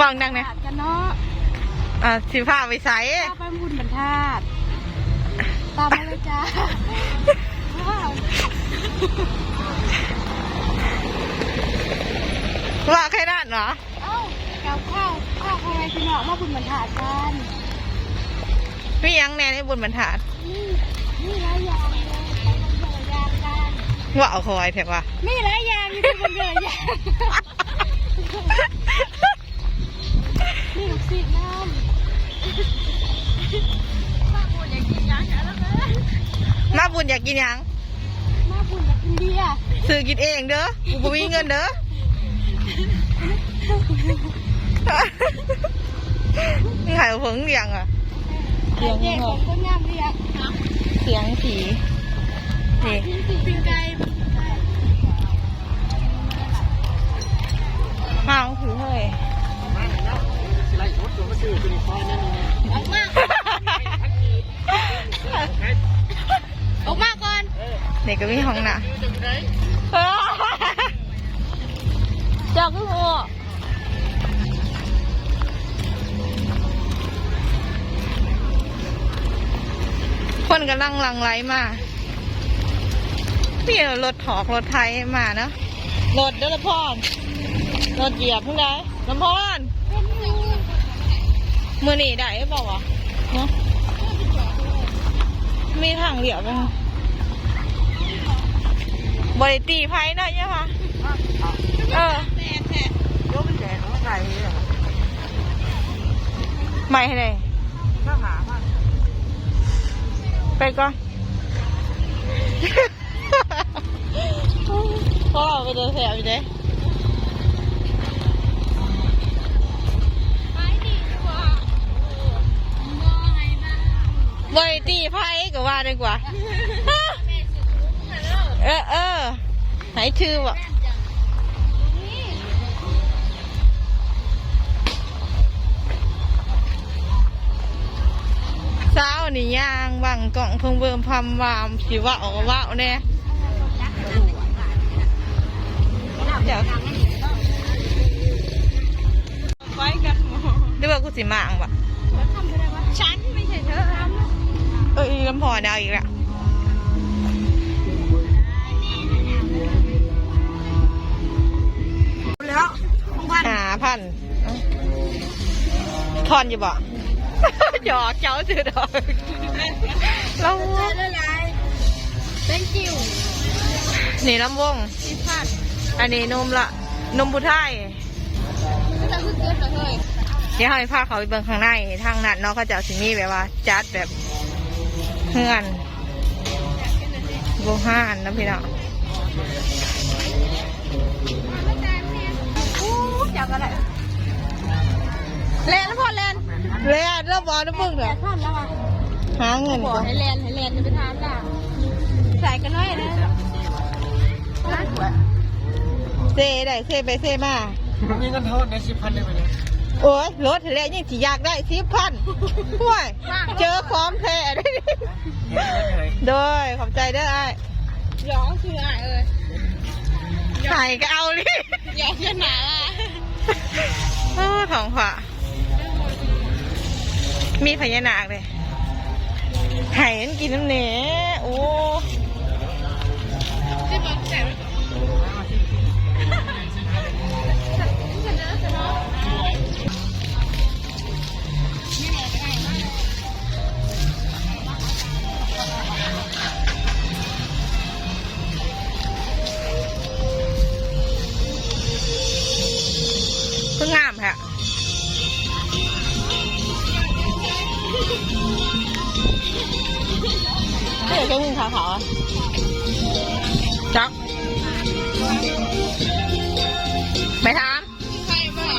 วางดังเนี่ยกันเนาะสิผ้าไปใส่ไปบุญบรรทัดตามมาเลยจ้าว่าแค่นั้นเหรอเอ้ากับข้าวอะไรพี่เนาะมาบุญบรรทัดกันมียังแน่ในบุญบรรทัดนี่หลายอย่างเลยไปบุญหลายอย่างกันว่าเอาคอยแถวว่ามีหลายอย่างอยู่ที่บุญหลายอย่างนี่ลูกศิษย์น้ำมาบุญอยากกินยังแล้วนะมาบุญอยากกินยังมาบุญอยากกินเบียร์ซื้อกินเองเด้อกูบ่มีเงินเด้อนี่หายเพิ่งเลี้ยงอ่ะเสียงเด็กของคนงามเรียกเสียงผีนี่ปิงไก่มาของผีเฮ้ยออกมาก่อนเด็กก็มีห้องน่ะเจ้าคือหัวคนกำลังหลั่งไหลมาพี่รถถอกรถไทยมาเนาะรถเดลพอนรถเหยียบทั้งใดน้ำพอนมือหนีได้เปล่าวะเนาะมีทางเหลียวไหมคะบริตีไพ่ได้ยังคะไม่ให้เลยไปก่อนพ่อไปเดินแถวอยู่เด้บริตีไพ่ก็ว่าดีกว่าไหนชื่อวะสาวนี่ย่างบังกล่องเพิ่งเบิ่มพำวามสิว่าออกว่าเนี่ยเดี๋ยวไปกันดูว่ากูสิมาอ่างปะฉันไม่ใช่เธอทำลำพอดาวอีกแล้วพันทอนอยู่บ่หยอกเจ้าจืดดอกเราเป็นจิ๋วนี่ลำวงอันนี้นมละนมผู้ไทยเดี๋ยวให้พาเขาไปเบิ่งข้างในทางนั้นเนาะเขาจะสิ่งนี้แบบว่าจัดแบบเฮือนโบห้านนะพี่เนาะจับอะไรแลนแล้วพอแลนแล้วบอลน้ำพึ่งเหรอหาเงินก่อนให้แลนจะไปทานล่ะใส่กันหน่อยนะเซได้เซไปเซมามีเงินโทษใน10,000ได้ไหมเนี่ยโอ้ยรถแล้วยังสิอยากได้10,000ห่วยเจอของแท้โดยขอบใจได้ย้อนคืออะไรไข่ก็เอาลิย้อนขนาดของขวามีพญานาคเลยไห่มันกินน้ำเนื้อโอ้เพิ่งงามค่ะเดี๋ยวจะมึงขาวๆจักไปถามใช่ป่ะ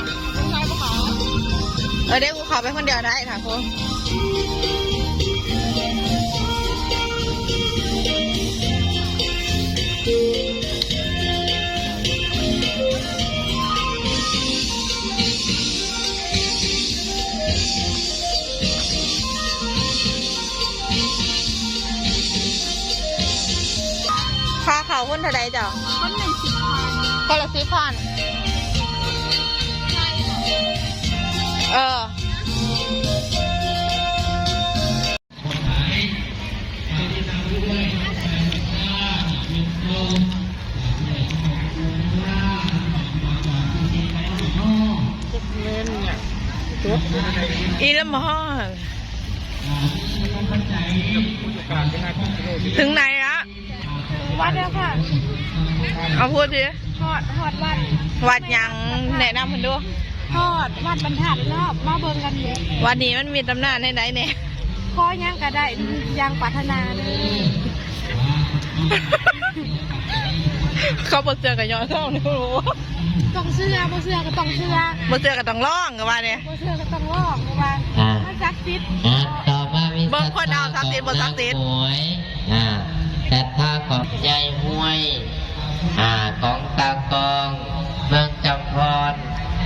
ใช่ป่ะเดี๋ยวกูขอไปคนเดียวได้ค่ะคุณค่าเขาคนเท่าไรเจ้าคน110,000คนละ10,000 อีละมอถึงไหนละ วัดแล้วค่ะ เอาพูดสิ ทอดวัด วัดยังแนะนำมันดู ทอดวัดบรรทัดรอบมาเบิ่งกันอยู่ วันนี้มันมีตำนานไหนเนี่ย ขอย่างก็ได้ยังปรารถนาเลย เขาบดเสือกับย้อนเข้านี่รู้ ต้องเชื่อบ่เชื่อก็ต้องเชื่อบ ดเสือกับต้องร้องกับว่าเนี่ย บ่เชื่อก็ต้องลองเพราะว่ามันศักดิ์สิทธิ์ ต่อมามี บางคนเอาศักดิ์สิทธิ์บ่ศักดิ์สิทธิ์ หวยศรัทธาของยายห้วยของตากองเมืองจำพร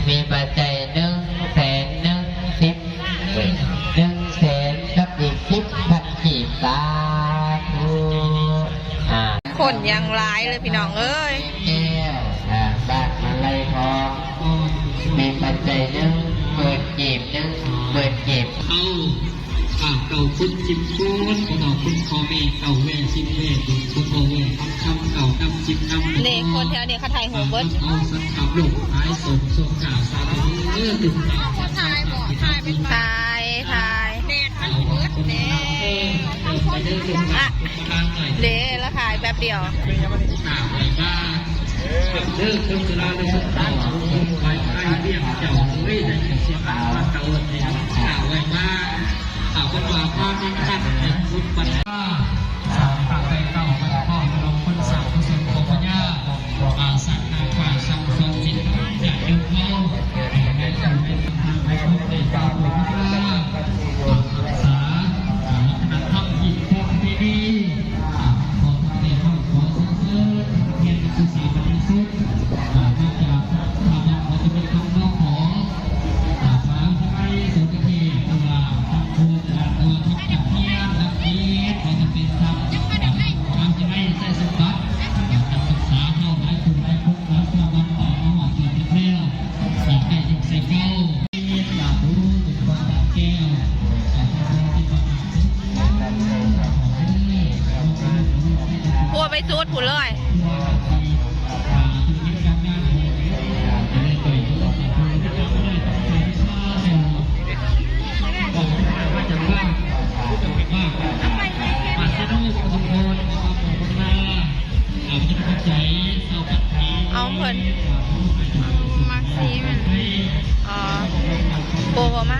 มีปัจจัย100,000 กับอีก10,000 กีบสาธุคนยังร้ายเลยพี่น้องเอ้ย แก้วบ้านมาลัยทองมีปัจจัย10,000 กีบ10,000 กีบ เก่าคุณจิมพูนเก่าคุณคอเมเก่าแหวนชิมเวบุญคุณโอเวคำเก่านำจิมนำ นี่คนแถวนี้เขาถ่ายหัวเบิร์ด เอาสักขับลูกท้ายสมทรงข่าวสาธุถึง ถ่ายบ่ถ่ายเป็น ถ่ายแดดมันเบิดแน่ อ่ะเละแล้วถ่ายแป๊บเดียว ข่าวอะไรบ้างเลิกเลิกเวลาเลยสักข่าวไว้ให้เรียกเจ้าเฮ้ยในเชียงรายเก่าเนี่ยข่าวอะไรบ้างข่าวคนว่าพ่อนี่ขัดพุทธปัญญาสาวปากใจเก่าปัญญาพ่อลงคนสาวคนสุดของปัญญาสักนาข่าสักสองจิตอยากดูเขาแม่จังเป็นทางไปพบในเก่าหลวงพ่อรักษาขนาดทำหยิบพวกที่ดีขอทุกเรื่องขอสรรเสริญเพียงกุศลบริสุทธิ์ที่จะทำเราจะเป็นคำร้องของฟ้าที่ไม่สุดที่ตัวตัวตัวทุกอย่างที่นักเรียนขอจะเป็นทำที่ไม่ใช่สมบัติการศึกษาเข้าหลายคนหลายคนแล้วสถาบันต่อมาหอดเกิดเป็นเร็วอยากได้ยิ่งใส่เก้าอยากรู้ถึงความแก้วที่ประมาณพัวไปจูดผุนเลย เอาเพิ่นมาซีมันอ๋อโบมา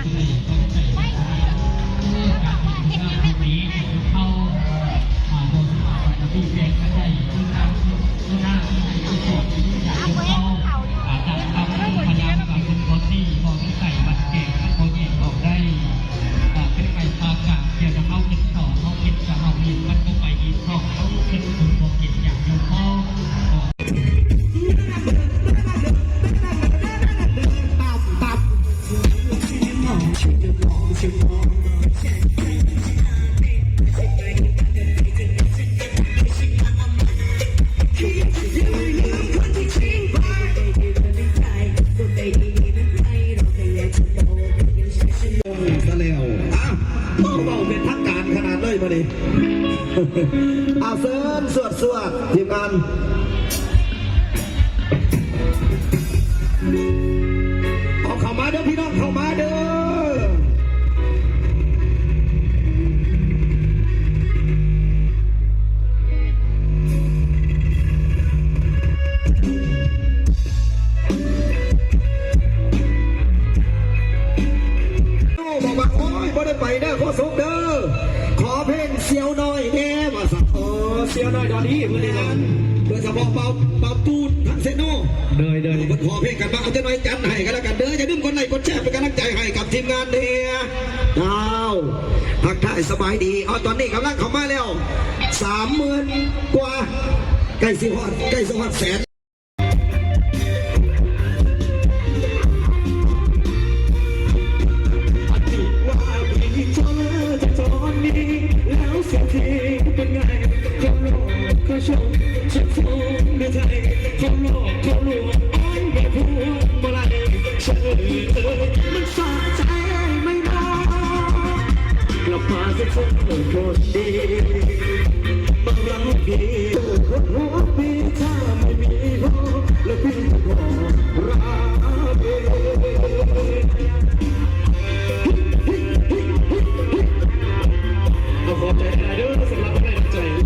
ซะแล้วต้องเบาเป็นทางการขนาดเลยมาดิเอาเซิร์นสวดทีมงานเอาเข้ามาเด้อพี่น้องเข้ามาเด้อไปเด้อขอส่งเด้อขอเพลงเสียวน้อยแน่มาสักเสียวน้อยดอดี้เพื่อนกันเพื่อสะพองเป่าตูดทั้งเซโน่เดินขอเพลงกันบ้างเอาจะน้อยจันให้กันแล้วกันเด้ออย่าลืมกดไลค์กดแชร์เป็นกำลังใจให้กับทีมงานเนี่ยดาวทักทายสบายดีตอนนี้กำลังเข้ามาแล้ว30,000 กว่าใกล้สิฮอดแสนมันสะใจไม่นอกลับมาสักคนดีบางรักดีหัวปีถ้าไม่มีพ่อแล้วพี่ก็รัก อบใจหลายเด้อสำหรับกำลังใจ